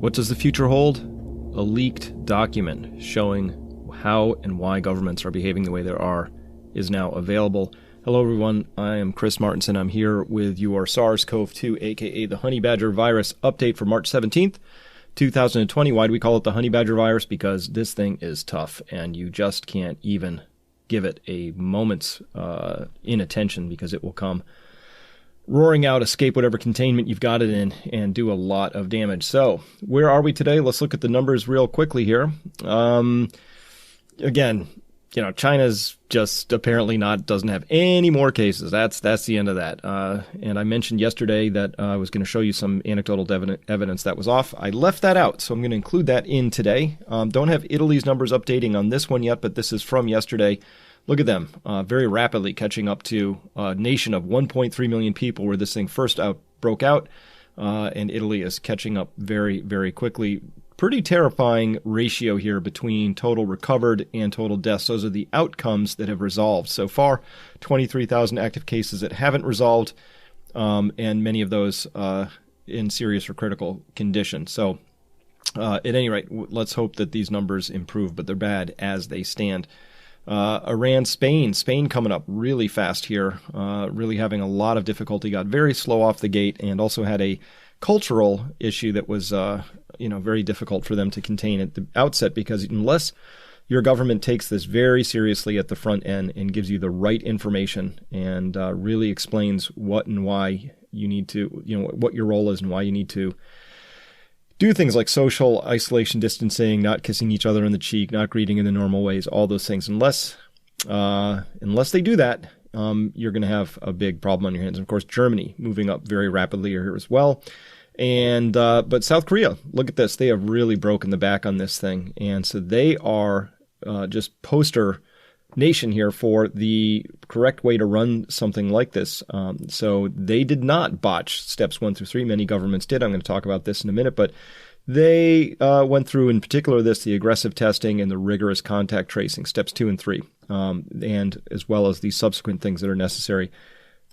What does the future hold? A leaked document showing how and why governments are behaving the way they are is now available. Hello everyone, I am Chris Martinson. I'm here with your SARS-CoV-2, a.k.a. the honey badger virus update for March 17th, 2020. Why do we call it the honey badger virus? Because this thing is tough and you just can't even give it a moment's inattention because it will come roaring out, escape whatever containment you've got it in, and do a lot of damage. So, where are we today? Let's look at the numbers real quickly here. Again, China's just apparently doesn't have any more cases. That's the end of that. And I mentioned yesterday that I was going to show you some anecdotal evidence that was off. I left that out, so I'm going to include that in today. Don't have Italy's numbers updating on this one yet, but this is from yesterday. Look at them, very rapidly catching up to a nation of 1.3 million people where this thing first broke out, and Italy is catching up very, very quickly. Pretty terrifying ratio here between total recovered and total deaths. Those are the outcomes that have resolved. So far, 23,000 active cases that haven't resolved, and many of those in serious or critical condition. So at any rate, let's hope that these numbers improve, but they're bad as they stand. Iran, Spain coming up really fast here, really having a lot of difficulty, got very slow off the gate, and also had a cultural issue that was, very difficult for them to contain at the outset, because unless your government takes this very seriously at the front end and gives you the right information and really explains what and why you need to, what your role is and why you need to do things like social isolation, distancing, not kissing each other on the cheek, not greeting in the normal ways, all those things. Unless they do that, you're going to have a big problem on your hands. And of course, Germany moving up very rapidly here as well. And but South Korea, look at this. They have really broken the back on this thing. And so they are just poster nation here for the correct way to run something like this. So they did not botch steps 1 through 3. Many governments did. I'm going to talk about this in a minute, but they went through, in particular, the aggressive testing and the rigorous contact tracing, steps 2 and 3, and as well as the subsequent things that are necessary.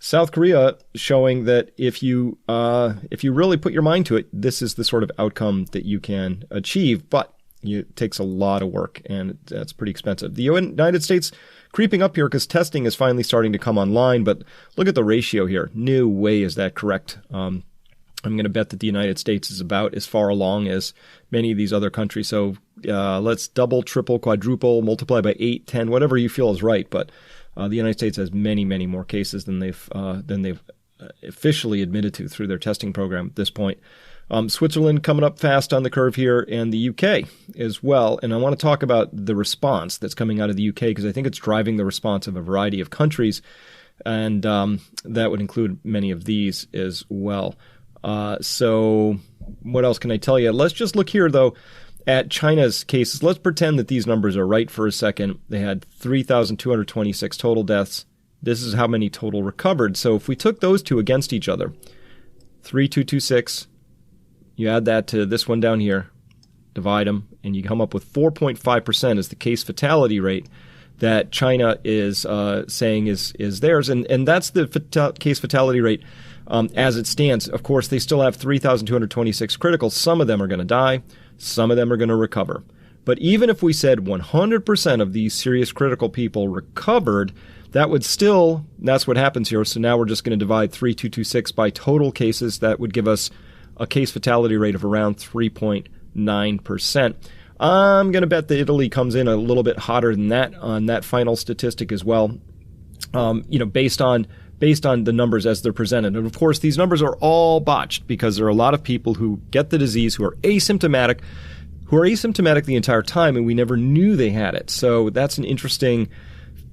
South Korea showing that if you really put your mind to it, this is the sort of outcome that you can achieve, but it takes a lot of work, and that's pretty expensive. The United States creeping up here because testing is finally starting to come online, but look at the ratio here. No way is that correct. I'm going to bet that the United States is about as far along as many of these other countries. So let's double, triple, quadruple, multiply by 8, 10, whatever you feel is right. But the United States has many, many more cases than they've officially admitted to through their testing program at this point. Switzerland coming up fast on the curve here, and the UK as well. And I want to talk about the response that's coming out of the UK because I think it's driving the response of a variety of countries, and that would include many of these as well. So what else can I tell you? Let's just look here, though, at China's cases. Let's pretend that these numbers are right for a second. They had 3,226 total deaths. This is how many total recovered. So if we took those two against each other, 3,226, you add that to this one down here, divide them, and you come up with 4.5% as the case fatality rate that China is saying is theirs. And that's the case fatality rate as it stands. Of course, they still have 3,226 critical. Some of them are going to die. Some of them are going to recover. But even if we said 100% of these serious critical people recovered, that would still, that's what happens here. So now we're just going to divide 3,226 by total cases. That would give us a case fatality rate of around 3.9%. I'm going to bet that Italy comes in a little bit hotter than that on that final statistic as well, based on the numbers as they're presented. And of course, these numbers are all botched because there are a lot of people who get the disease who are asymptomatic the entire time, and we never knew they had it. So that's an interesting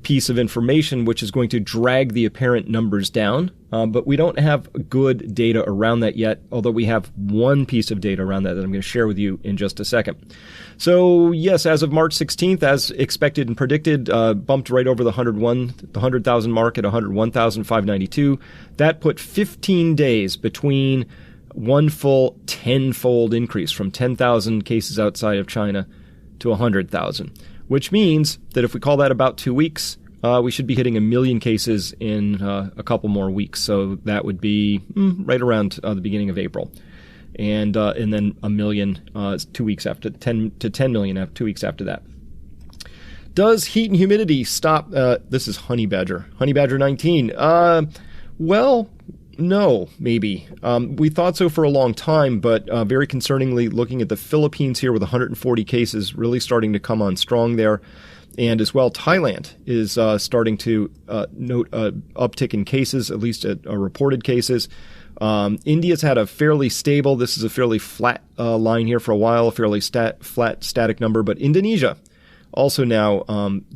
piece of information which is going to drag the apparent numbers down, but we don't have good data around that yet, although we have one piece of data around that I'm going to share with you in just a second. So yes, as of March 16th, as expected and predicted, bumped right over the 100,000 mark at 101,592. That put 15 days between one full 10-fold increase from 10,000 cases outside of China to 100,000. Which means that if we call that about 2 weeks, we should be hitting 1 million cases in a couple more weeks. So that would be right around the beginning of April. and then 1 million 2 weeks after, 10 to 10 million 2 weeks after that. Does heat and humidity stop? This is honey badger 19. Well, no, maybe. We thought so for a long time, but very concerningly, looking at the Philippines here with 140 cases really starting to come on strong there. And as well, Thailand is starting to note an uptick in cases, at least reported cases. India's had a fairly stable, this is a fairly flat line here for a while, a fairly flat static number, but Indonesia also now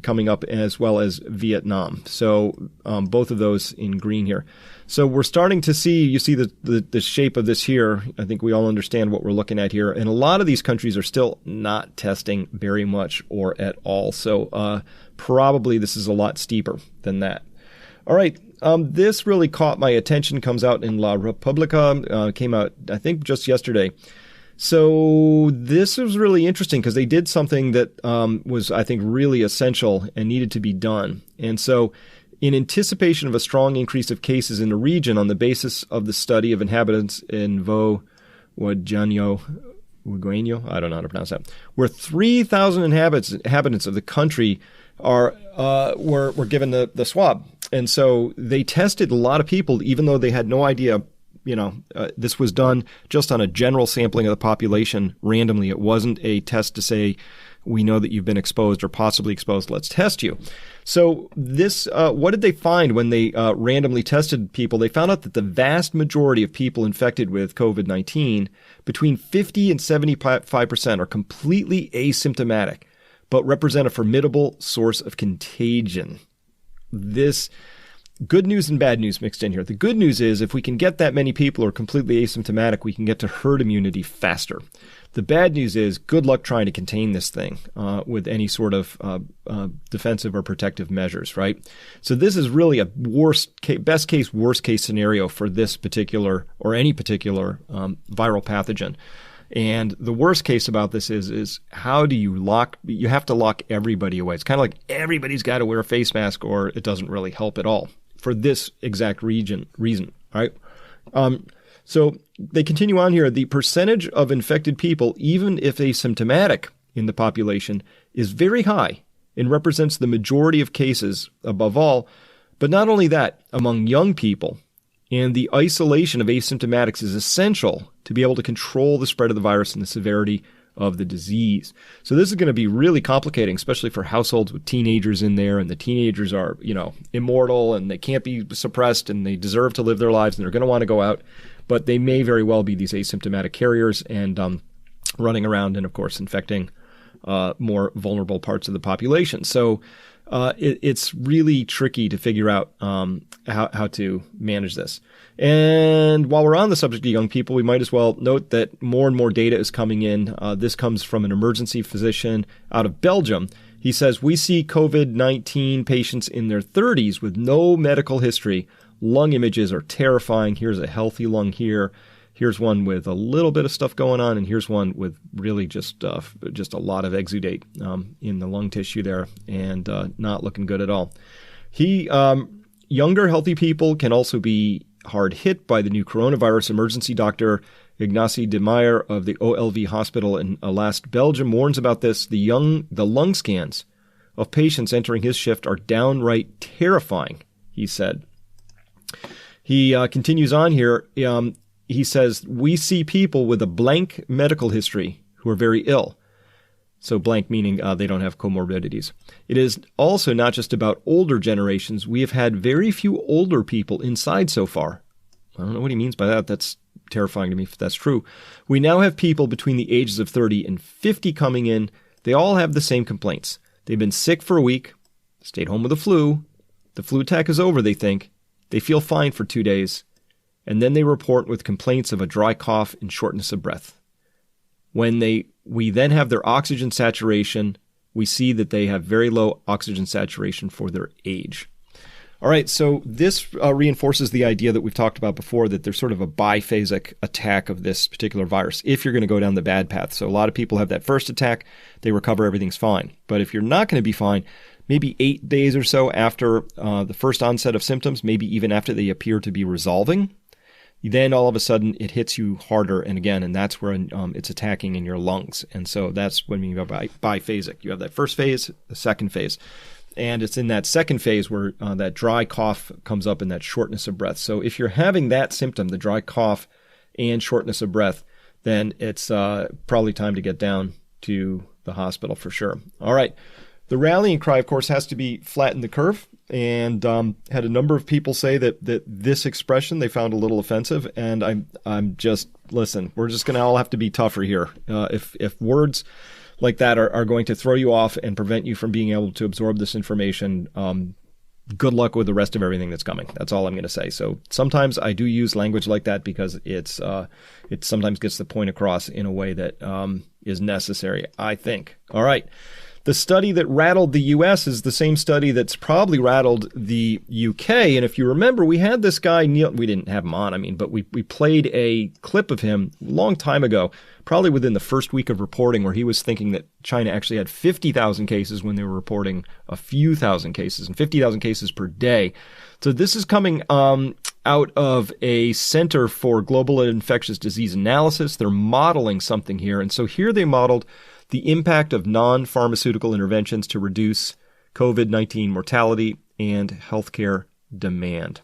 coming up, as well as Vietnam. So both of those in green here. So we're starting to see, you see the shape of this here. I think we all understand what we're looking at here. And a lot of these countries are still not testing very much or at all. So probably this is a lot steeper than that. All right. This really caught my attention, comes out in La Repubblica, came out, I think, just yesterday. So this was really interesting because they did something that was, I think, really essential and needed to be done. And so in anticipation of a strong increase of cases in the region on the basis of the study of inhabitants in Ugueño, I don't know how to pronounce that, where 3,000 inhabitants of the country were given the swab. And so they tested a lot of people, even though they had no idea. This was done just on a general sampling of the population randomly. It wasn't a test to say, we know that you've been exposed or possibly exposed, let's test you. So this, what did they find when they randomly tested people? They found out that the vast majority of people infected with COVID-19, between 50 and 75%, are completely asymptomatic, but represent a formidable source of contagion. This good news and bad news mixed in here. The good news is if we can get that many people who are completely asymptomatic, we can get to herd immunity faster. The bad news is good luck trying to contain this thing with any sort of defensive or protective measures, right? So this is really a best case, worst case scenario for this particular or any particular viral pathogen. And the worst case about this is how do you have to lock everybody away. It's kind of like everybody's got to wear a face mask or it doesn't really help at all for this exact reason, right? So they continue on here. The percentage of infected people, even if asymptomatic in the population, is very high and represents the majority of cases above all. But not only that, among young people, and the isolation of asymptomatics is essential to be able to control the spread of the virus and the severity of the disease. So this is going to be really complicating, especially for households with teenagers in there, and the teenagers are, immortal and they can't be suppressed and they deserve to live their lives and they're going to want to go out, but they may very well be these asymptomatic carriers and running around and, of course, infecting more vulnerable parts of the population. So it's really tricky to figure out how to manage this. And while we're on the subject of young people, we might as well note that more and more data is coming in. This comes from an emergency physician out of Belgium. He says, we see COVID-19 patients in their 30s with no medical history. Lung images are terrifying. Here's a healthy lung here. Here's one with a little bit of stuff going on, and here's one with really just a lot of exudate in the lung tissue there, and not looking good at all. Younger, healthy people can also be hard hit by the new coronavirus. Emergency doctor Ignacy de Meyer of the OLV hospital in Aalst, Belgium, warns about this. The lung scans of patients entering his shift are downright terrifying, he said. He continues on here. He says, we see people with a blank medical history who are very ill. So blank meaning they don't have comorbidities. It is also not just about older generations. We have had very few older people inside so far. I don't know what he means by that. That's terrifying to me if that's true. We now have people between the ages of 30 and 50 coming in. They all have the same complaints. They've been sick for a week, stayed home with the flu. The flu attack is over, they think. They feel fine for 2 days. And then they report with complaints of a dry cough and shortness of breath. When we then have their oxygen saturation, we see that they have very low oxygen saturation for their age. All right, so this reinforces the idea that we've talked about before, that there's sort of a biphasic attack of this particular virus if you're going to go down the bad path. So a lot of people have that first attack, they recover, everything's fine. But if you're not going to be fine, maybe 8 days or so after the first onset of symptoms, maybe even after they appear to be resolving, then all of a sudden it hits you harder and again, and that's where it's attacking in your lungs. And so that's when you go biphasic. You have that first phase, the second phase. And it's in that second phase where that dry cough comes up and that shortness of breath. So if you're having that symptom, the dry cough and shortness of breath, then it's probably time to get down to the hospital for sure. All right. The rallying cry, of course, has to be flatten the curve. And had a number of people say that this expression they found a little offensive. And I'm just, listen, we're just going to all have to be tougher here. If words like that are going to throw you off and prevent you from being able to absorb this information, good luck with the rest of everything that's coming. That's all I'm going to say. So sometimes I do use language like that because it sometimes gets the point across in a way that is necessary, I think. All right. The study that rattled the U.S. is the same study that's probably rattled the U.K. And if you remember, we had this guy, Neil, we didn't have him on, but we played a clip of him a long time ago, probably within the first week of reporting, where he was thinking that China actually had 50,000 cases when they were reporting a few thousand cases, and 50,000 cases per day. So this is coming out of a Center for Global Infectious Disease Analysis. They're modeling something here. And so here they modeled the impact of non-pharmaceutical interventions to reduce COVID-19 mortality and healthcare demand.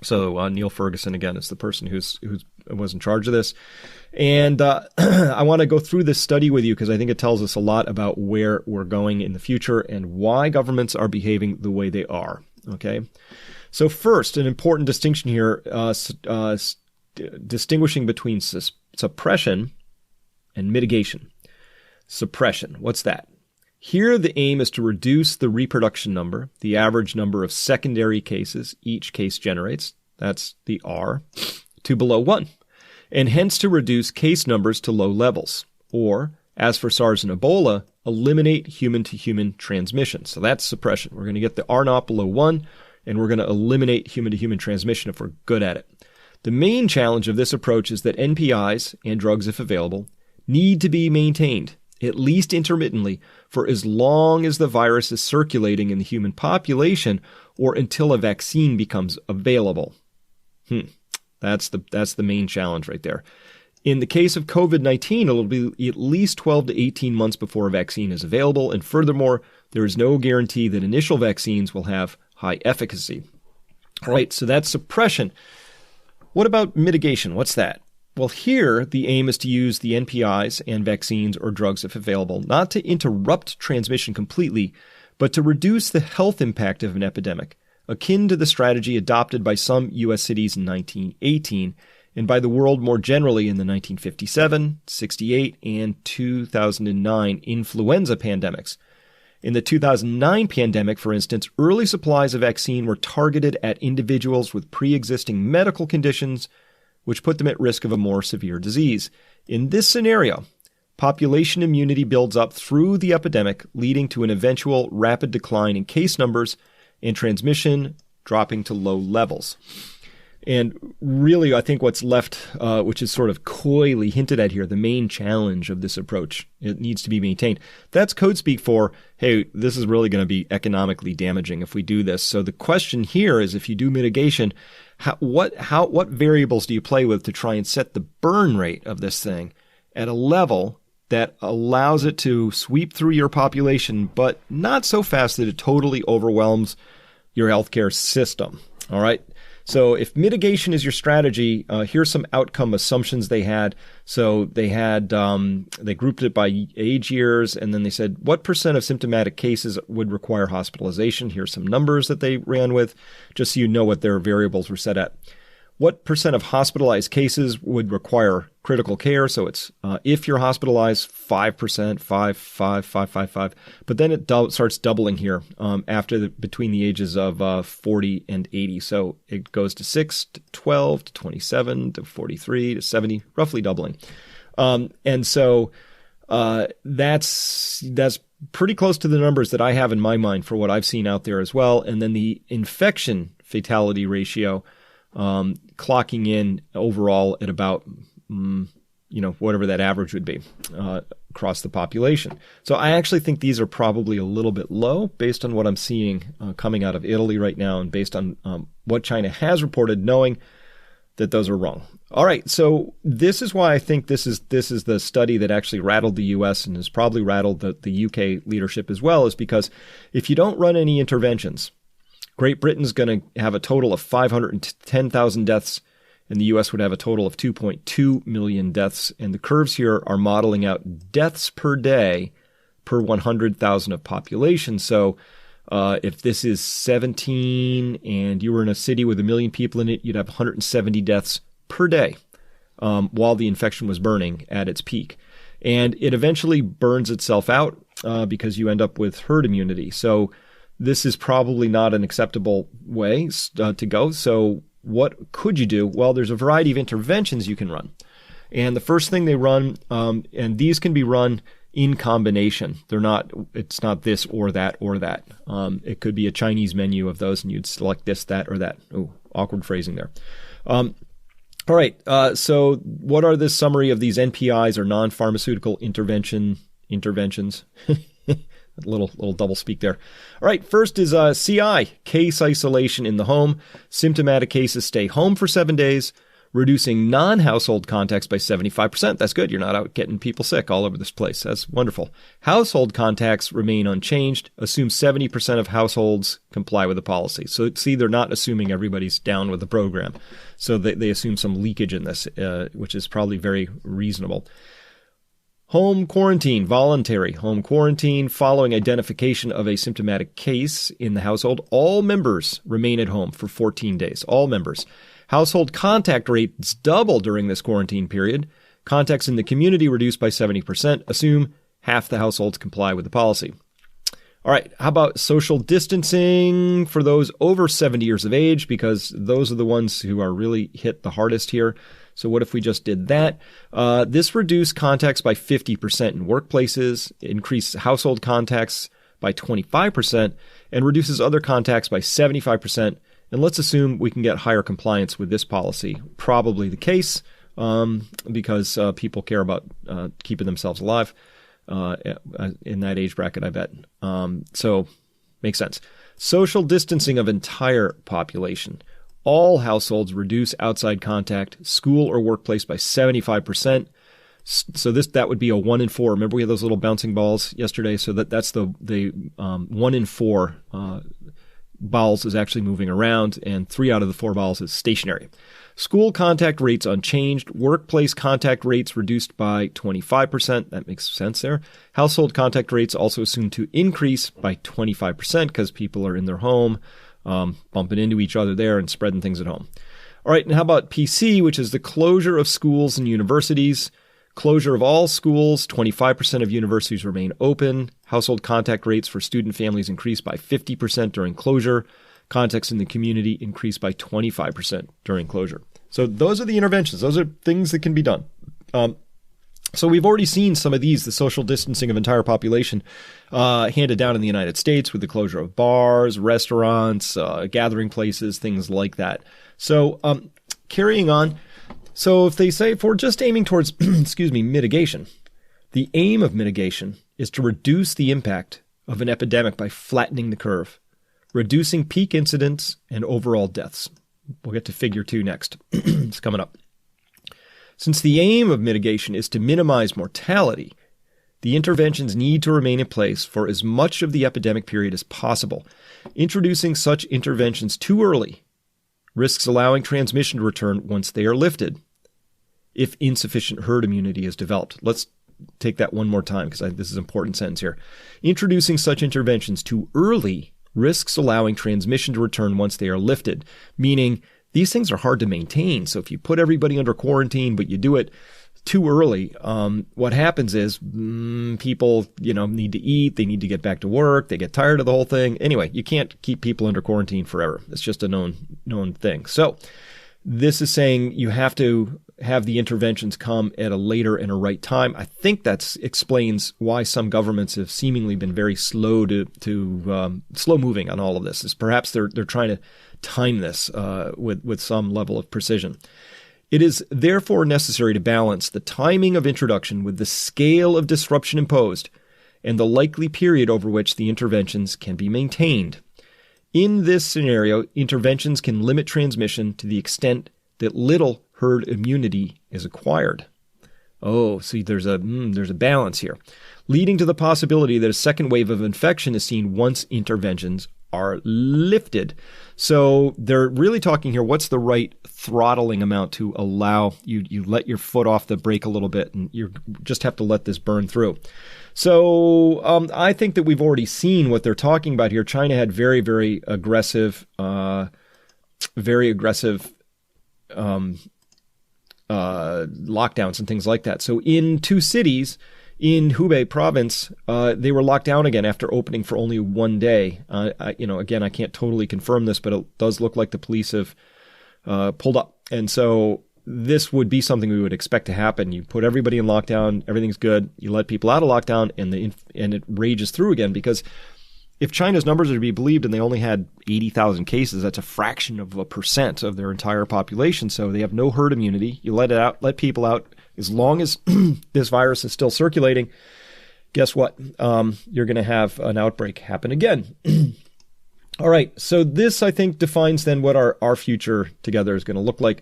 So Neil Ferguson, again, is the person who was in charge of this. And I want to go through this study with you because I think it tells us a lot about where we're going in the future and why governments are behaving the way they are. Okay. So first, an important distinction here, distinguishing between suppression and mitigation. Suppression, what's that? Here, the aim is to reduce the reproduction number, the average number of secondary cases each case generates, that's the R, to below 1, and hence to reduce case numbers to low levels, or, as for SARS and Ebola, eliminate human-to-human transmission. So that's suppression. We're going to get the R naught below 1, and we're going to eliminate human-to-human transmission if we're good at it. The main challenge of this approach is that NPIs, and drugs if available, need to be maintained, at least intermittently, for as long as the virus is circulating in the human population or until a vaccine becomes available. That's the main challenge right there. In the case of COVID-19, it'll be at least 12 to 18 months before a vaccine is available, and furthermore, there is no guarantee that initial vaccines will have high efficacy. All right, so that's suppression. What about mitigation? What's that? Well, here, the aim is to use the NPIs and vaccines or drugs if available, not to interrupt transmission completely, but to reduce the health impact of an epidemic, akin to the strategy adopted by some U.S. cities in 1918 and by the world more generally in the 1957, 68, and 2009 influenza pandemics. In the 2009 pandemic, for instance, early supplies of vaccine were targeted at individuals with pre-existing medical conditions which put them at risk of a more severe disease. In this scenario, population immunity builds up through the epidemic, leading to an eventual rapid decline in case numbers and transmission dropping to low levels. And really, I think what's left, which is sort of coyly hinted at here, the main challenge of this approach, it needs to be maintained. That's code speak for, hey, this is really going to be economically damaging if we do this. So the question here is, if you do mitigation, what variables do you play with to try and set the burn rate of this thing at a level that allows it to sweep through your population, but not so fast that it totally overwhelms your healthcare system? All right. So if mitigation is your strategy, here's some outcome assumptions they had. So they grouped it by age years, and then they said, what % of symptomatic cases would require hospitalization? Here's some numbers that they ran with, just so you know what their variables were set at. What % of hospitalized cases would require critical care? So it's if you're hospitalized, 5%, 5. But then it starts doubling here between the ages of 40 and 80. So it goes to 6 to 12 to 27 to 43 to 70, roughly doubling. And so that's pretty close to the numbers that I have in my mind for what I've seen out there as well. And then the infection fatality ratio, clocking in overall at about, whatever that average would be across the population. So I actually think these are probably a little bit low based on what I'm seeing coming out of Italy right now and based on what China has reported, knowing that those are wrong. All right, so this is why I think this is the study that actually rattled the U.S. and has probably rattled the U.K. leadership as well, is because if you don't run any interventions, Great Britain's going to have a total of 510,000 deaths, and the U.S. would have a total of 2.2 million deaths. And the curves here are modeling out deaths per day per 100,000 of population. So if this is 17 and you were in a city with 1 million people in it, you'd have 170 deaths per day while the infection was burning at its peak. And it eventually burns itself out because you end up with herd immunity. So this is probably not an acceptable way to go. So what could you do? Well, there's a variety of interventions you can run. And the first thing they run, and these can be run in combination. It's not this or that or that. It could be a Chinese menu of those, and you'd select this, that, or that. Oh, awkward phrasing there. All right. So what are the summary of these NPIs or non-pharmaceutical interventions? A little double speak there. All right. First is CI, case isolation in the home. Symptomatic cases stay home for 7 days, reducing non-household contacts by 75%. That's good. You're not out getting people sick all over this place. That's wonderful. Household contacts remain unchanged. Assume 70% of households comply with the policy. So see, they're not assuming everybody's down with the program. So they assume some leakage in this, which is probably very reasonable. Home quarantine, voluntary home quarantine following identification of a symptomatic case in the household. All members remain at home for 14 days. All members. Household contact rates double during this quarantine period. Contacts in the community reduced by 70%. Assume half the households comply with the policy. All right, how about social distancing for those over 70 years of age? Because those are the ones who are really hit the hardest here. So what if we just did that? This reduced contacts by 50% in workplaces, increased household contacts by 25%, and reduces other contacts by 75%. And let's assume we can get higher compliance with this policy. Probably the case because people care about keeping themselves alive in that age bracket, I bet. So makes sense. Social distancing of entire population. All households reduce outside contact, school or workplace by 75%. So that would be a 1 in 4. Remember we had those little bouncing balls yesterday? So that's the 1 in 4 balls is actually moving around, and 3 out of the 4 balls is stationary. School contact rates unchanged. Workplace contact rates reduced by 25%. That makes sense there. Household contact rates also assumed to increase by 25% because people are in their home, bumping into each other there and spreading things at home. All right, and how about PC, which is the closure of schools and universities? Closure of all schools, 25% of universities remain open. Household contact rates for student families increased by 50% during closure. Contacts in the community increased by 25% during closure. So those are the interventions. Those are things that can be done. So we've already seen some of these, the social distancing of entire population, handed down in the United States with the closure of bars, restaurants, gathering places, things like that. So carrying on. So if they say, if we're just aiming towards, mitigation, the aim of mitigation is to reduce the impact of an epidemic by flattening the curve, reducing peak incidence and overall deaths. We'll get to figure 2 next. It's coming up. Since the aim of mitigation is to minimize mortality, the interventions need to remain in place for as much of the epidemic period as possible. Introducing such interventions too early risks allowing transmission to return once they are lifted, if insufficient herd immunity is developed. Let's take that one more time because this is an important sentence here. Introducing such interventions too early risks allowing transmission to return once they are lifted, meaning these things are hard to maintain. So if you put everybody under quarantine, but you do it too early, what happens is people, need to eat. They need to get back to work. They get tired of the whole thing. Anyway, you can't keep people under quarantine forever. It's just a known thing. So this is saying you have to have the interventions come at a later and a right time. I think that explains why some governments have seemingly been very slow slow moving on all of this. Is perhaps they're trying to time this with some level of precision. It is therefore necessary to balance the timing of introduction with the scale of disruption imposed and the likely period over which the interventions can be maintained. In this scenario, interventions can limit transmission to the extent that little herd immunity is acquired. Oh, see, there's a balance here, leading to the possibility that a second wave of infection is seen once interventions are lifted. So they're really talking here, what's the right throttling amount to allow you let your foot off the brake a little bit, and you just have to let this burn through. So I think that we've already seen what they're talking about here. China had very, very aggressive lockdowns and things like that. So in 2 cities in Hubei province, they were locked down again after opening for only 1 day. Again, I can't totally confirm this, but it does look like the police have pulled up. And so this would be something we would expect to happen. You put everybody in lockdown, everything's good. You let people out of lockdown, and it rages through again, because if China's numbers are to be believed and they only had 80,000 cases, that's a fraction of a percent of their entire population. So they have no herd immunity. You let people out. As long as this virus is still circulating, guess what? You're going to have an outbreak happen again. All right. So this, I think, defines then what our future together is going to look like.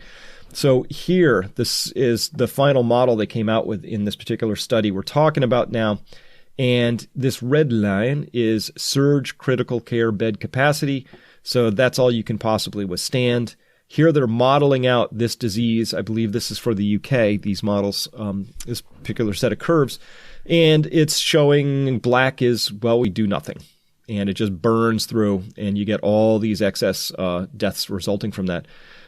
So here, this is the final model they came out with in this particular study we're talking about now. And this red line is surge critical care bed capacity. So that's all you can possibly withstand. Here they're modeling out this disease. I believe this is for the UK, these models, this particular set of curves. And it's showing black is, well, we do nothing. And it just burns through, and you get all these excess deaths resulting from that.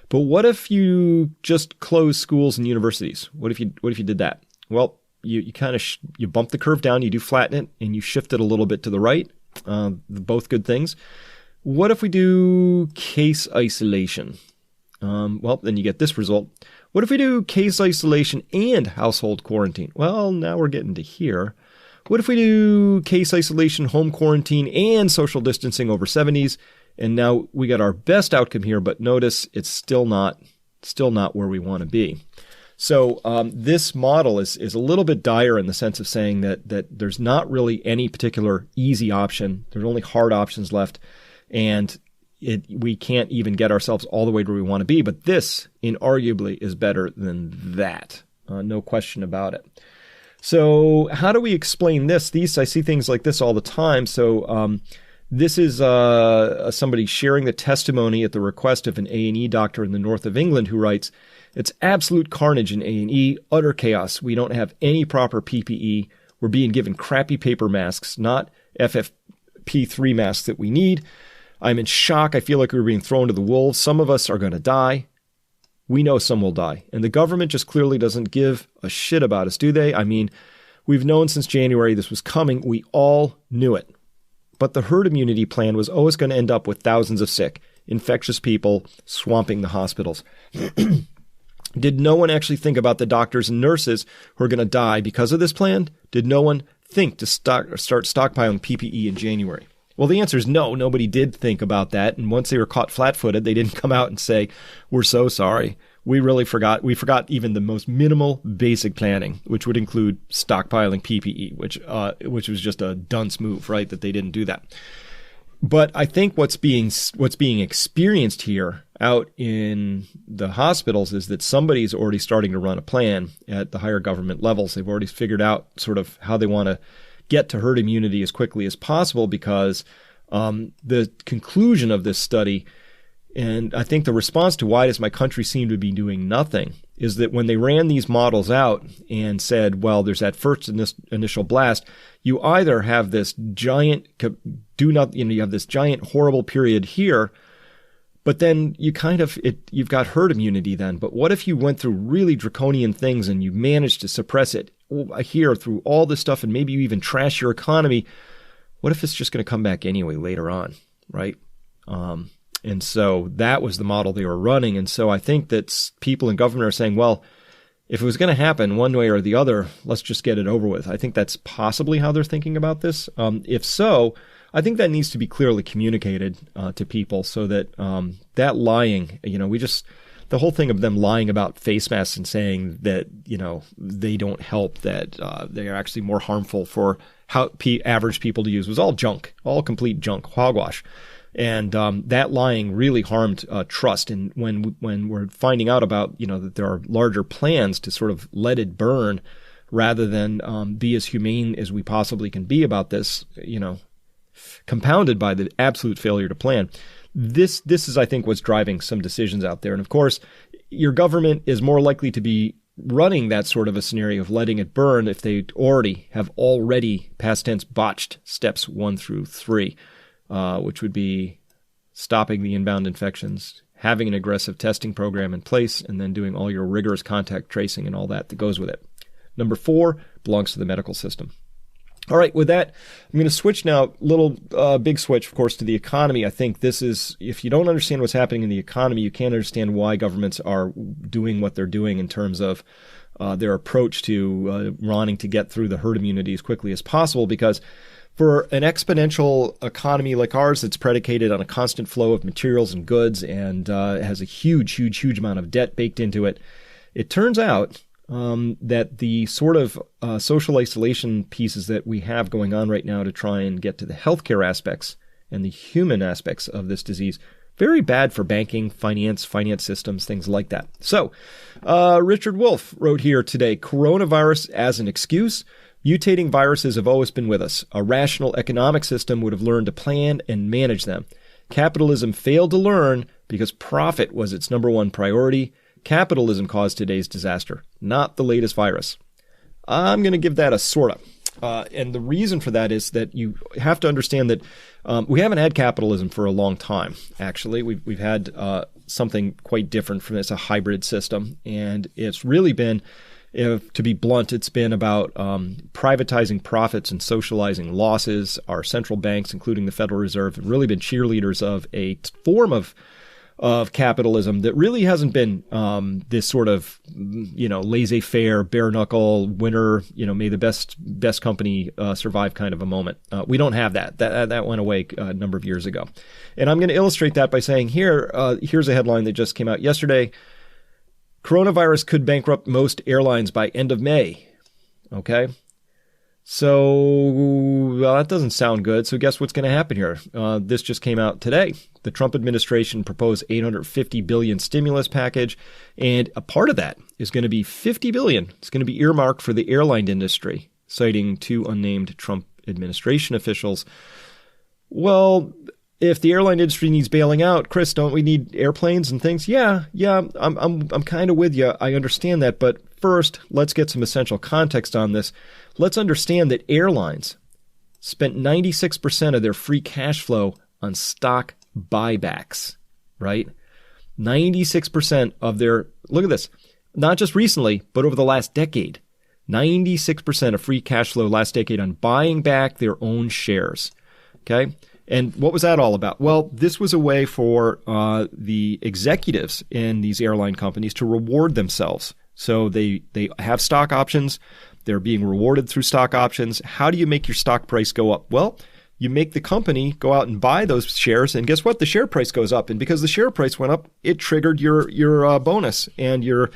But what if you just close schools and universities? What if you did that? Well, you kind of you bump the curve down, you do flatten it, and you shift it a little bit to the right. Both good things. What if we do case isolation? Well, then you get this result. What if we do case isolation and household quarantine? Well, now we're getting to here. What if we do case isolation, home quarantine, and social distancing over 70s? And now we got our best outcome here, but notice it's still not where we want to be. So this model is a little bit dire in the sense of saying that there's not really any particular easy option. There's only hard options left, and we can't even get ourselves all the way to where we want to be. But this, inarguably, is better than that. No question about it. So how do we explain this? I see things like this all the time. So this is somebody sharing the testimony at the request of an A&E doctor in the north of England who writes, "It's absolute carnage in A&E, utter chaos. We don't have any proper PPE. We're being given crappy paper masks, not FFP3 masks that we need. I'm in shock. I feel like we're being thrown to the wolves. Some of us are going to die. We know some will die. And the government just clearly doesn't give a shit about us, do they? I mean, we've known since January this was coming. We all knew it. But the herd immunity plan was always going to end up with thousands of sick, infectious people swamping the hospitals." Did no one actually think about the doctors and nurses who are going to die because of this plan? Did no one think to start stockpiling PPE in January? Well, the answer is no. Nobody did think about that. And once they were caught flat-footed, they didn't come out and say, "We're so sorry. We really forgot. We forgot even the most minimal basic planning, which would include stockpiling PPE," which was just a dunce move, right? That they didn't do that. But I think what's being experienced here out in the hospitals is that somebody's already starting to run a plan at the higher government levels. They've already figured out sort of how they want to get to herd immunity as quickly as possible, because the conclusion of this study, and I think the response to why does my country seem to be doing nothing, is that when they ran these models out and said, well, there's that first initial blast, you either have this giant you have this giant horrible period here, but then you've got herd immunity then. But what if you went through really draconian things and you managed to suppress it here through all this stuff, and maybe you even trash your economy? What if it's just going to come back anyway later on, right? And so that was the model they were running. And so I think that people in government are saying, well, if it was going to happen one way or the other, let's just get it over with. I think that's possibly how they're thinking about this. If so, I think that needs to be clearly communicated to people, so that that lying, the whole thing of them lying about face masks and saying that, they don't help, that they are actually more harmful for how average people to use, was all junk, all complete junk, hogwash. And that lying really harmed trust. And when we're finding out about, that there are larger plans to sort of let it burn rather than be as humane as we possibly can be about this, compounded by the absolute failure to plan. This is, I think, what's driving some decisions out there. And of course, your government is more likely to be running that sort of a scenario of letting it burn if they have already past tense botched steps 1 through 3. Which would be stopping the inbound infections, having an aggressive testing program in place, and then doing all your rigorous contact tracing and all that goes with it. Number 4 belongs to the medical system. All right, with that, I'm going to switch now, big switch, of course, to the economy. I think this is, if you don't understand what's happening in the economy, you can't understand why governments are doing what they're doing in terms of their approach to wanting to get through the herd immunity as quickly as possible, because for an exponential economy like ours that's predicated on a constant flow of materials and goods and has a huge amount of debt baked into it, it turns out that the sort of social isolation pieces that we have going on right now to try and get to the healthcare aspects and the human aspects of this disease, very bad for banking, finance systems, things like that. So Richard Wolff wrote here today, coronavirus as an excuse. Mutating viruses have always been with us. A rational economic system would have learned to plan and manage them. Capitalism failed to learn because profit was its number one priority. Capitalism caused today's disaster, not the latest virus. I'm going to give that a sorta. And the reason for that is that you have to understand that we haven't had capitalism for a long time, actually. We've had something quite different from this, a hybrid system. And it's really been, to be blunt, it's been about privatizing profits and socializing losses. Our central banks, including the Federal Reserve, have really been cheerleaders of a form of capitalism that really hasn't been this sort of, laissez-faire, bare-knuckle, winner, may the best company survive kind of a moment. We don't have that. That went away a number of years ago. And I'm going to illustrate that by saying here's a headline that just came out yesterday. Coronavirus could bankrupt most airlines by end of May. Okay. So that doesn't sound good. So guess what's going to happen here? This just came out today. The Trump administration proposed $850 billion stimulus package, and a part of that is going to be $50 billion. It's going to be earmarked for the airline industry, citing 2 unnamed Trump administration officials. Well, if the airline industry needs bailing out, Chris, don't we need airplanes and things? Yeah, I'm kind of with you. I understand that, but first, let's get some essential context on this. Let's understand that airlines spent 96% of their free cash flow on stock buybacks, right? 96% of their, look at this, not just recently, but over the last decade, 96% of free cash flow last decade on buying back their own shares, okay? And what was that all about? Well, this was a way for the executives in these airline companies to reward themselves. So they have stock options. They're being rewarded through stock options. How do you make your stock price go up? Well, you make the company go out and buy those shares, and guess what? The share price goes up, and because the share price went up, it triggered your bonus, and your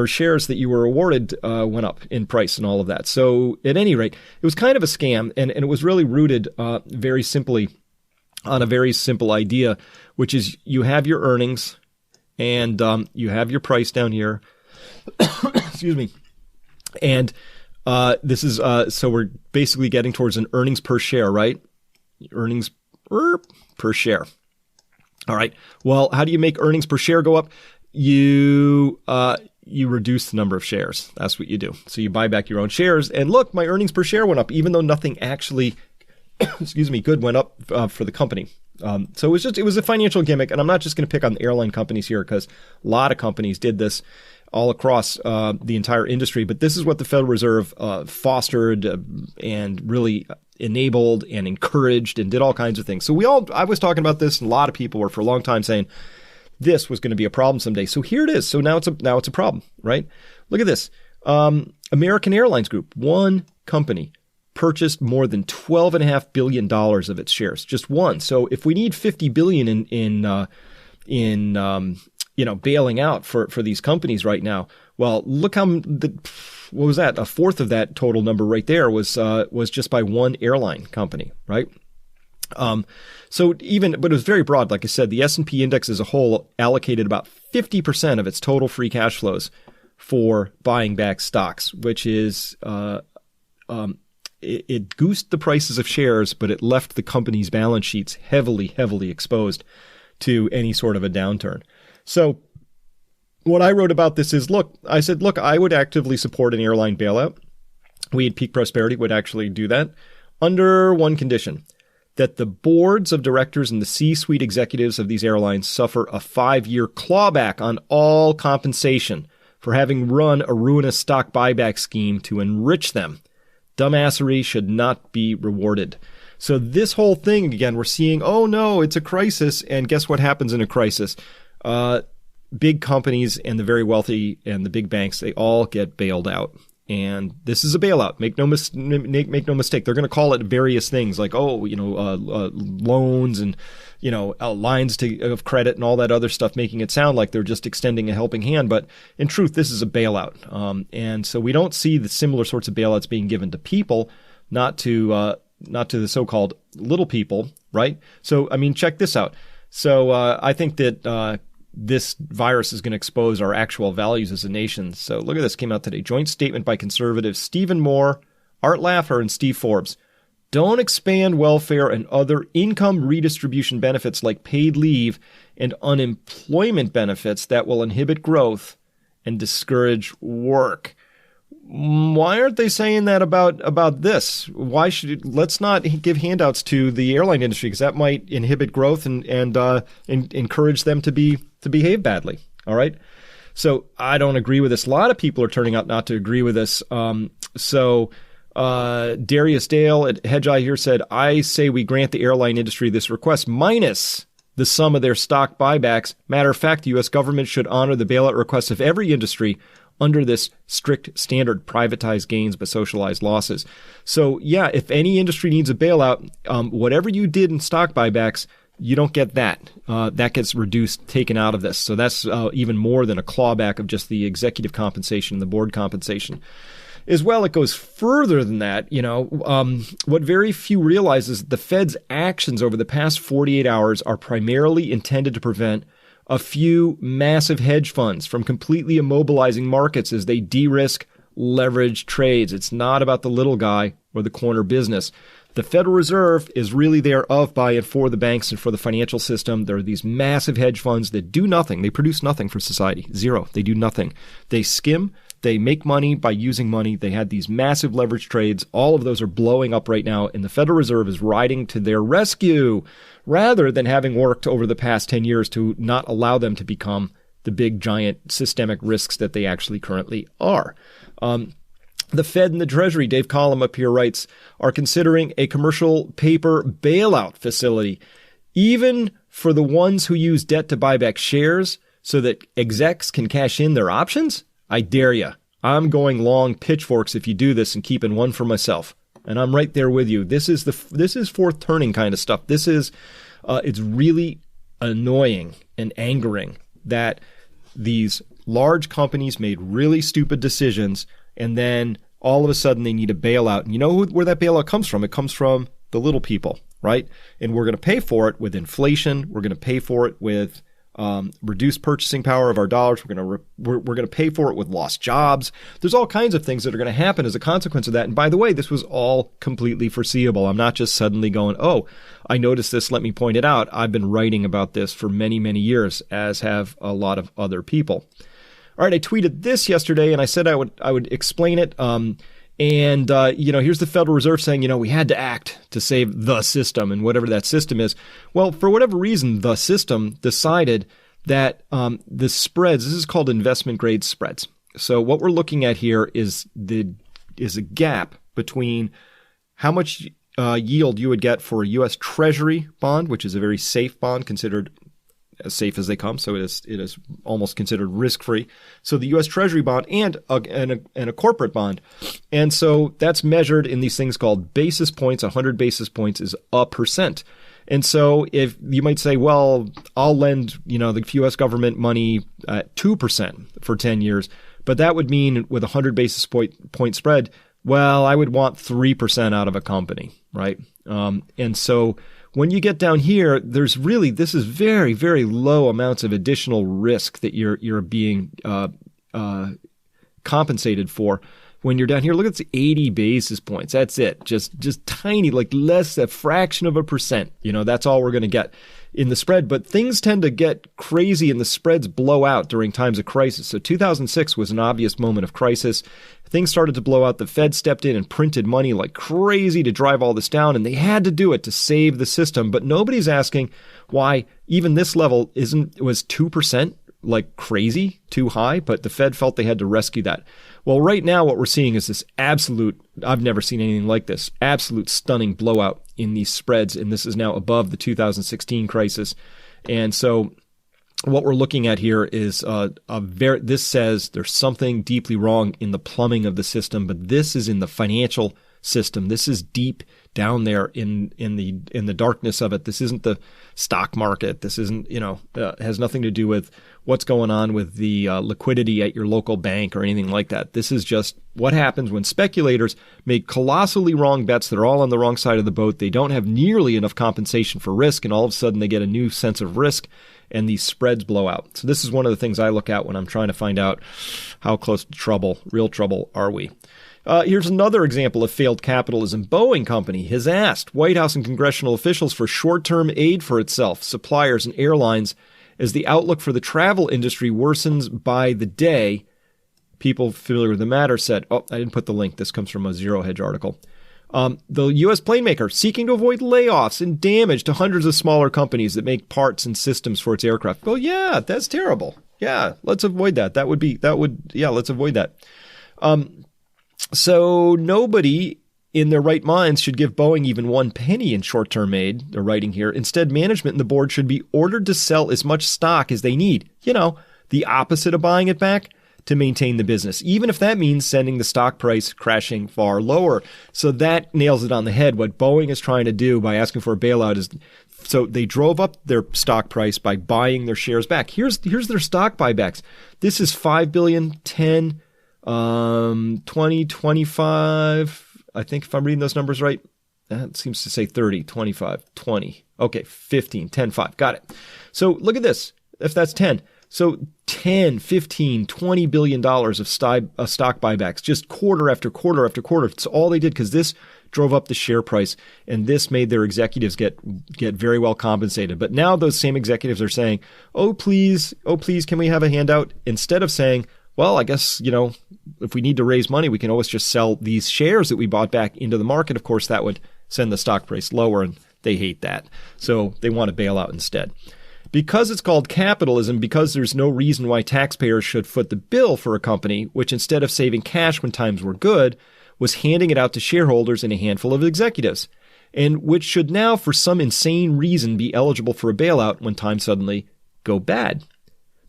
shares that you were awarded went up in price and all of that. So at any rate, it was kind of a scam, and it was really rooted very simply on a very simple idea, which is you have your earnings, and you have your price down here. Excuse me, and this is so we're basically getting towards an earnings per share, right? Earnings per share. All right. Well, how do you make earnings per share go up? You reduce the number of shares. That's what you do. So you buy back your own shares, and look, my earnings per share went up, even though nothing actually, good went up for the company. So it was a financial gimmick, and I'm not just going to pick on the airline companies here because a lot of companies did this all across the entire industry. But this is what the Federal Reserve fostered and really enabled and encouraged and did all kinds of things. So I was talking about this, and a lot of people were for a long time saying this was going to be a problem someday. So here it is. So now it's a problem, right? Look at this. American Airlines Group, one company, purchased more than $12.5 billion of its shares, just one. So if we need $50 billion in bailing out for these companies right now, well, look how what was that? A fourth of that total number right there was just by one airline company, right? But it was very broad. Like I said, the S&P index as a whole allocated about 50% of its total free cash flows for buying back stocks, which is, it goosed the prices of shares, but it left the company's balance sheets heavily, heavily exposed to any sort of a downturn. So what I wrote about this is, I said, I would actively support an airline bailout. We at Peak Prosperity would actually do that under one condition, that the boards of directors and the C-suite executives of these airlines suffer a 5-year clawback on all compensation for having run a ruinous stock buyback scheme to enrich them. Dumbassery should not be rewarded. So this whole thing, again, we're seeing, oh no, it's a crisis. And guess what happens in a crisis? Big companies and the very wealthy and the big banks, they all get bailed out. And this is a bailout. Make no mistake. They're going to call it various things like, loans and, lines of credit and all that other stuff, making it sound like they're just extending a helping hand. But in truth, this is a bailout. And so we don't see the similar sorts of bailouts being given to people, not to the so-called little people, right? So, check this out. So I think that this virus is going to expose our actual values as a nation. So look at this, came out today. Joint statement by conservatives Stephen Moore, Art Laffer, and Steve Forbes. Don't expand welfare and other income redistribution benefits like paid leave and unemployment benefits that will inhibit growth and discourage work. Why aren't they saying that about this? Let's not give handouts to the airline industry, because that might inhibit growth and encourage them to behave badly. All right. So I don't agree with this. A lot of people are turning out not to agree with this. Darius Dale at Hedgeye here said, I say we grant the airline industry this request minus the sum of their stock buybacks. Matter of fact, the U.S. government should honor the bailout requests of every industry under this strict standard, privatized gains but socialized losses. So yeah, if any industry needs a bailout, whatever you did in stock buybacks, you don't get that. That gets reduced, taken out of this. So that's even more than a clawback of just the executive compensation, the board compensation. As well, it goes further than that. What very few realize is the Fed's actions over the past 48 hours are primarily intended to prevent a few massive hedge funds from completely immobilizing markets as they de-risk leverage trades. It's not about the little guy or the corner business. The Federal Reserve is really there of, by, and for the banks and for the financial system. There are these massive hedge funds that do nothing. They produce nothing for society. Zero. They do nothing. They skim. They make money by using money. They had these massive leverage trades. All of those are blowing up right now, and the Federal Reserve is riding to their rescue rather than having worked over the past 10 years to not allow them to become the big, giant systemic risks that they actually currently are. The Fed and the Treasury, Dave Collum up here writes, are considering a commercial paper bailout facility, even for the ones who use debt to buy back shares so that execs can cash in their options? I dare you. I'm going long pitchforks if you do this and keeping one for myself. And I'm right there with you. This is fourth turning kind of stuff. This is, it's really annoying and angering that these large companies made really stupid decisions and then all of a sudden they need a bailout. And you know where that bailout comes from? It comes from the little people, right? And we're going to pay for it with inflation. We're going to pay for it with reduced purchasing power of our dollars. We're going to pay for it with lost jobs. There's all kinds of things that are going to happen as a consequence of that. And by the way, this was all completely foreseeable. I'm not just suddenly going, oh, I noticed this, let me point it out. I've been writing about this for many, many years, as have a lot of other people. All right, I tweeted this yesterday, and I said I would explain it. Here's the Federal Reserve saying, we had to act to save the system and whatever that system is. Well, for whatever reason, the system decided that the spreads, this is called investment grade spreads. So what we're looking at here is a gap between how much yield you would get for a U.S. Treasury bond, which is a very safe bond, considered as safe as they come, so it is almost considered risk-free. So the U.S. Treasury bond and a corporate bond, and so that's measured in these things called basis points. 100 basis points is 1%, and so if you might say, well, I'll lend the U.S. government money at 2% for 10 years, but that would mean with a 100 basis point spread, well, I would want 3% out of a company, right? And so when you get down here, this is very, very low amounts of additional risk that you're being compensated for. When you're down here, look at this 80 basis points. That's it. Just tiny, like less, a fraction of a percent. That's all we're going to get in the spread. But things tend to get crazy and the spreads blow out during times of crisis. So 2006 was an obvious moment of crisis. Things started to blow out. The Fed stepped in and printed money like crazy to drive all this down. And they had to do it to save the system. But nobody's asking why even this level was 2%. Like crazy, too high, but the Fed felt they had to rescue that. Well, right now what we're seeing is this absolute, I've never seen anything like this, absolute stunning blowout in these spreads, and this is now above the 2016 crisis. And so what we're looking at here is this says there's something deeply wrong in the plumbing of the system, but this is in the financial system. This is deep down there in the darkness of it. This isn't the stock market. This isn't, has nothing to do with what's going on with the liquidity at your local bank or anything like that. This is just what happens when speculators make colossally wrong bets that are all on the wrong side of the boat. They don't have nearly enough compensation for risk, and all of a sudden they get a new sense of risk, and these spreads blow out. So this is one of the things I look at when I'm trying to find out how close to trouble, real trouble, are we. Here's another example of failed capitalism. Boeing Company has asked White House and congressional officials for short-term aid for itself, suppliers, and airlines as the outlook for the travel industry worsens by the day. People familiar with the matter said, I didn't put the link. This comes from a Zero Hedge article. The U.S. plane maker seeking to avoid layoffs and damage to hundreds of smaller companies that make parts and systems for its aircraft. Well, yeah, that's terrible. Yeah, let's avoid that. Let's avoid that. So nobody in their right minds should give Boeing even 1 penny in short-term aid, they're writing here. Instead, management and the board should be ordered to sell as much stock as they need. The opposite of buying it back, to maintain the business, even if that means sending the stock price crashing far lower. So that nails it on the head. What Boeing is trying to do by asking for a bailout is, so they drove up their stock price by buying their shares back. Here's their stock buybacks. This is 5 billion, 10, 20, 25. I think if I'm reading those numbers right, that seems to say 30, 25, 20. Okay, 15, 10, 5. Got it. So look at this. If that's 10. So 10, 15, $20 billion of stock buybacks, just quarter after quarter after quarter. It's all they did because this drove up the share price, and this made their executives get very well compensated. But now those same executives are saying, oh, please, can we have a handout? Instead of saying, well, I guess, if we need to raise money, we can always just sell these shares that we bought back into the market. Of course, that would send the stock price lower, and they hate that. So they want to bail out instead. Because it's called capitalism, because there's no reason why taxpayers should foot the bill for a company, which instead of saving cash when times were good, was handing it out to shareholders and a handful of executives, and which should now, for some insane reason, be eligible for a bailout when times suddenly go bad.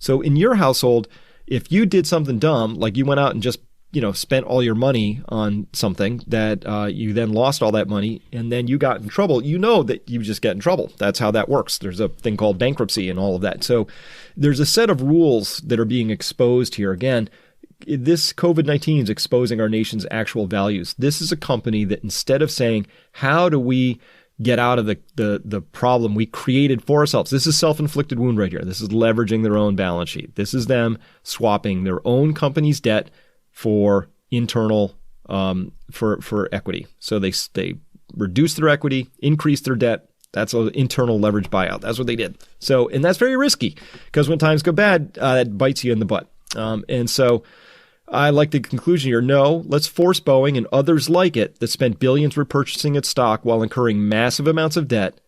So in your household, if you did something dumb, like you went out and just spent all your money on something that you then lost all that money and then you got in trouble, that you just get in trouble. That's how that works. There's a thing called bankruptcy and all of that. So there's a set of rules that are being exposed here. Again, this COVID-19 is exposing our nation's actual values. This is a company that instead of saying, how do we get out of the problem we created for ourselves? This is self-inflicted wound right here. This is leveraging their own balance sheet. This is them swapping their own company's debt for internal for equity. So they reduce their equity, increase their debt. That's an internal leverage buyout. That's what they did. So, and that's very risky because when times go bad, it bites you in the butt. And so I like the conclusion here. No, let's force Boeing and others like it that spent billions repurchasing its stock while incurring massive amounts of debt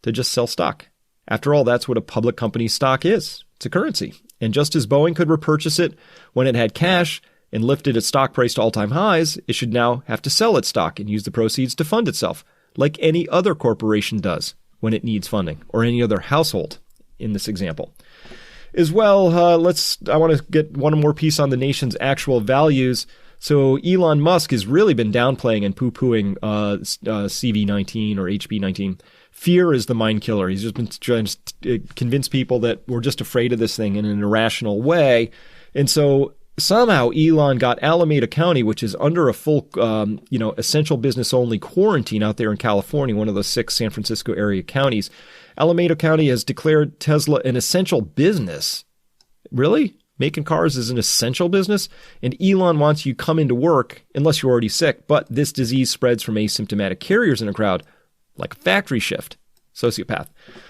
to just sell stock. After all, that's what a public company's stock is. It's a currency. And just as Boeing could repurchase it when it had cash and lifted its stock price to all-time highs, it should now have to sell its stock and use the proceeds to fund itself, like any other corporation does when it needs funding, or any other household in this example. As well, I want to get one more piece on the nation's actual values. So Elon Musk has really been downplaying and poo-pooing CV19 or HB19. Fear is the mind killer. He's just been trying to convince people that we're just afraid of this thing in an irrational way. And so somehow Elon got Alameda County, which is under a full, essential business only quarantine out there in California, one of those 6 San Francisco area counties. Alameda County has declared Tesla an essential business. Really? Making cars is an essential business? And Elon wants you to come into work unless you're already sick. But this disease spreads from asymptomatic carriers in a crowd like a factory shift. Sociopath.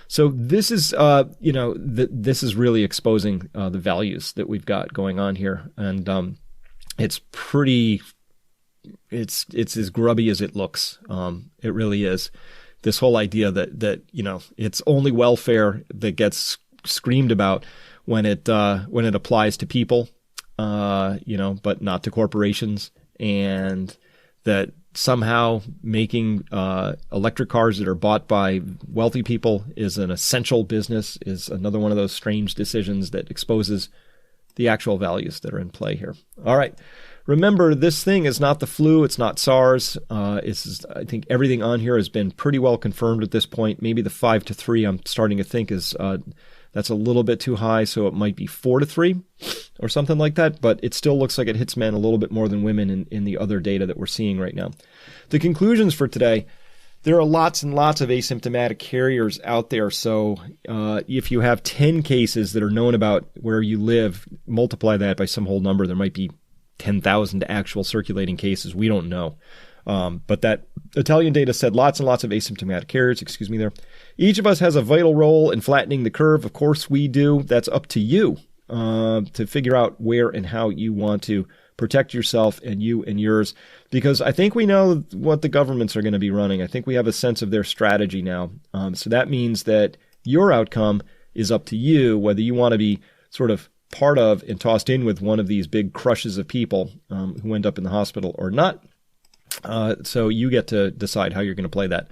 So this is, this is really exposing the values that we've got going on here. And it's as grubby as it looks. It really is. This whole idea that it's only welfare that gets screamed about when it applies to people, but not to corporations, and that somehow making electric cars that are bought by wealthy people is an essential business is another one of those strange decisions that exposes the actual values that are in play here. All right. Remember, this thing is not the flu. It's not SARS. I think everything on here has been pretty well confirmed at this point. Maybe the 5 to 3 I'm starting to think is that's a little bit too high, so it might be 4 to 3 or something like that. But it still looks like it hits men a little bit more than women in the other data that we're seeing right now. The conclusions for today: there are lots and lots of asymptomatic carriers out there. So if you have 10 cases that are known about where you live, multiply that by some whole number. There might be 10,000 actual circulating cases. We don't know. But that Italian data said lots and lots of asymptomatic carriers. Excuse me there. Each of us has a vital role in flattening the curve. Of course we do. That's up to you to figure out where and how you want to protect yourself and you and yours. Because I think we know what the governments are going to be running. I think we have a sense of their strategy now. So that means that your outcome is up to you, whether you want to be sort of part of and tossed in with one of these big crushes of people who end up in the hospital or not. So you get to decide how you're going to play that.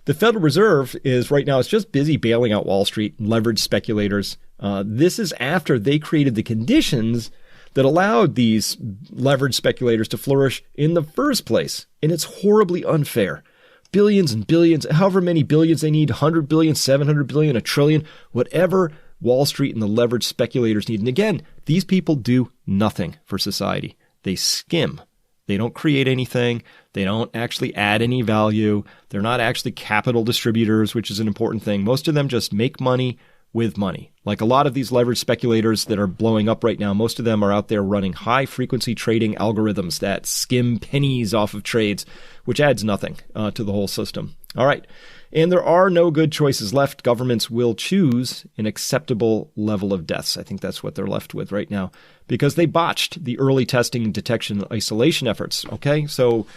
The Federal Reserve is right now, it's just busy bailing out Wall Street and leveraged speculators. This is after they created the conditions that allowed these leveraged speculators to flourish in the first place. And it's horribly unfair. Billions and billions, however many billions they need, 100 billion, 700 billion, a trillion, whatever Wall Street and the leveraged speculators need. And again, these people do nothing for society. They skim. They don't create anything. They don't actually add any value. They're not actually capital distributors, which is an important thing. Most of them just make money with money. Like a lot of these leveraged speculators that are blowing up right now, most of them are out there running high-frequency trading algorithms that skim pennies off of trades, which adds nothing to the whole system. All right. And there are no good choices left. Governments will choose an acceptable level of deaths. I think that's what they're left with right now because they botched the early testing, detection, and isolation efforts. Okay, so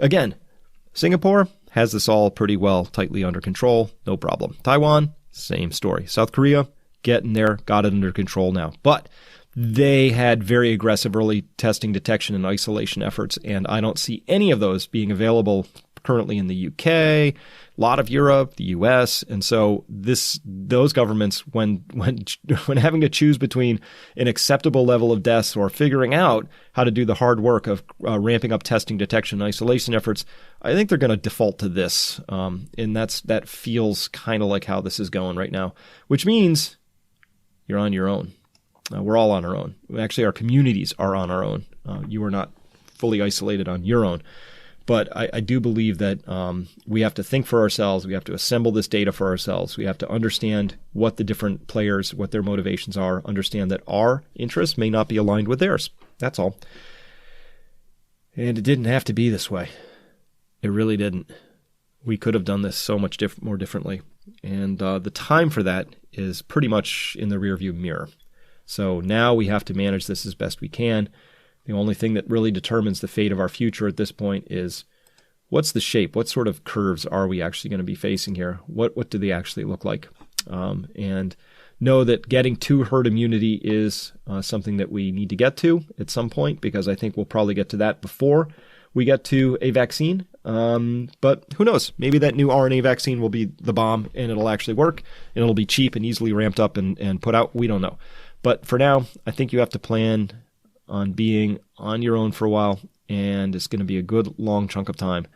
again, Singapore has this all pretty well tightly under control. No problem. Taiwan, same story. South Korea, getting there, got it under control now. But they had very aggressive early testing, detection, and isolation efforts, and I don't see any of those being available currently in the UK, a lot of Europe, the US. And so those governments, when having to choose between an acceptable level of deaths or figuring out how to do the hard work of ramping up testing, detection, and isolation efforts, I think they're going to default to this. And that feels kind of like how this is going right now, which means you're on your own. We're all on our own. Actually, our communities are on our own. You are not fully isolated on your own. But I do believe that we have to think for ourselves. We have to assemble this data for ourselves. We have to understand what the different players, what their motivations are, understand that our interests may not be aligned with theirs. That's all. And it didn't have to be this way. It really didn't. We could have done this so much more differently. And the time for that is pretty much in the rearview mirror. So now we have to manage this as best we can. The only thing that really determines the fate of our future at this point is what's the shape? What sort of curves are we actually going to be facing here? What do they actually look like? And know that getting to herd immunity is something that we need to get to at some point, because I think we'll probably get to that before we get to a vaccine. But who knows? Maybe that new RNA vaccine will be the bomb and it'll actually work and it'll be cheap and easily ramped up and put out. We don't know. But for now, I think you have to plan on being on your own for a while, and it's going to be a good long chunk of time.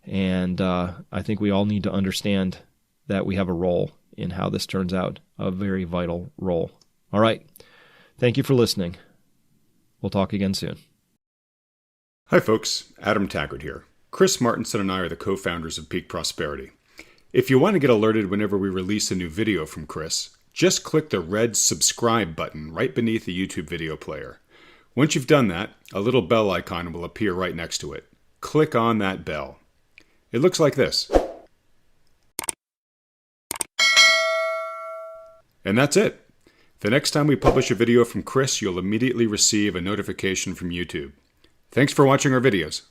And I think we all need to understand that we have a role in how this turns out, a very vital role. All right. Thank you for listening. We'll talk again soon. Hi folks, Adam Taggart here. Chris Martenson and I are the co-founders of Peak Prosperity. If you want to get alerted whenever we release a new video from Chris, just click the red subscribe button right beneath the YouTube video player. Once you've done that, a little bell icon will appear right next to it. Click on that bell. It looks like this. And that's it. The next time we publish a video from Chris, you'll immediately receive a notification from YouTube. Thanks for watching our videos.